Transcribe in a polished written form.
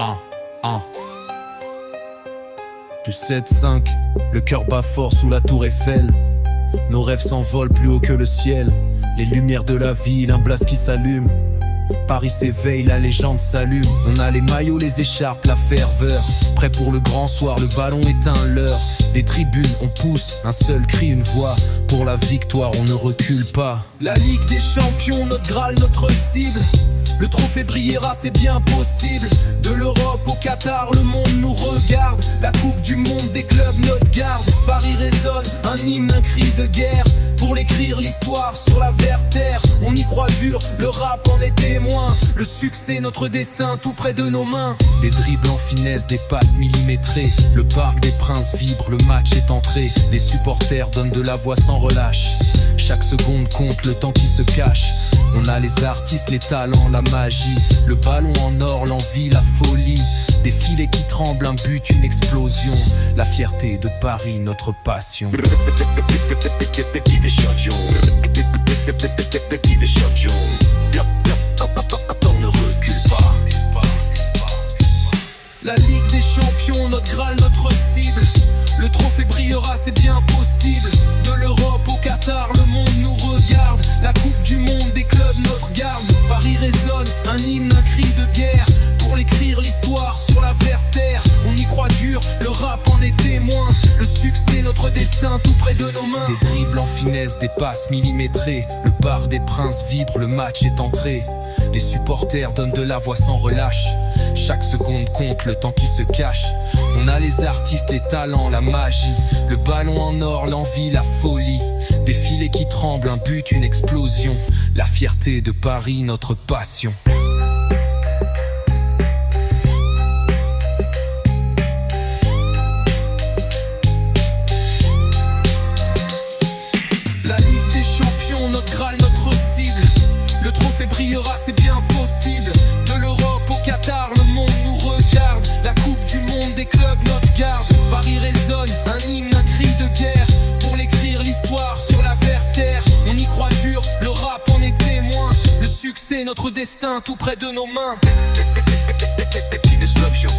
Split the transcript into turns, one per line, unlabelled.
Ah. Du 7-5, le cœur bat fort sous la tour Eiffel. Nos rêves s'envolent plus haut que le ciel. Les lumières de la ville, un blast qui s'allume. Paris s'éveille, la légende s'allume. On a les maillots, les écharpes, la ferveur. Prêt pour le grand soir, le ballon est un leurre. Des tribunes, on pousse, un seul cri, une voix. Pour la victoire, on ne recule pas. La Ligue des Champions, notre Graal, notre cible. Le trophée brillera, c'est bien possible. De l'Europe au Qatar, le monde nous regarde. La coupe du monde des clubs, notre garde. Paris résonne, un hymne, un cri de guerre. Pour l'écrire, l'histoire sur la verte terre. On y croit dur, le rap en est témoin. Le succès, notre destin, tout près de nos mains. Des dribbles en finesse, des passes millimétrées. Le parc des princes vibre, le match est entré. Les supporters donnent de la voix sans relâche. Chaque seconde compte, le temps qui se cache. On a les artistes, les talents, la magie. Le ballon en or, l'envie, la folie. Des filets qui tremblent, un but, une explosion. La fierté de Paris, notre passion. On ne recule pas. La Ligue des Champions, notre Graal, notre cible. Le trophée brillera, c'est bien possible. De l'Europe au Qatar, le monde nous regarde. La coupe du monde des clubs, notre garde. Paris résonne, un hymne, un cri de guerre. Pour l'écrire, l'histoire sur la verte terre. On y croit dur, le rap en est témoin. Le succès, notre destin, tout près de nos mains. Des dribbles en finesse, des passes millimétrées. Le bar des princes vibre, le match est entré. Les supporters donnent de la voix sans relâche. Chaque seconde compte, le temps qui se cache. On a les artistes, les talents, la magie. Le ballon en or, l'envie, la folie. Des filets qui tremblent, un but, une explosion. La fierté de Paris, notre passion. La Ligue des Champions, notre Graal, notre cible. Le trophée brillera, c'est bien possible. De l'Europe au Qatar, le monde nous regarde. La coupe du monde des clubs, notre garde. Paris résonne, un hymne, un cri de guerre. Pour l'écrire, l'histoire sur la verte terre. On y croit dur, le rap en est témoin. Le succès, notre destin, tout près de nos mains. Disruption.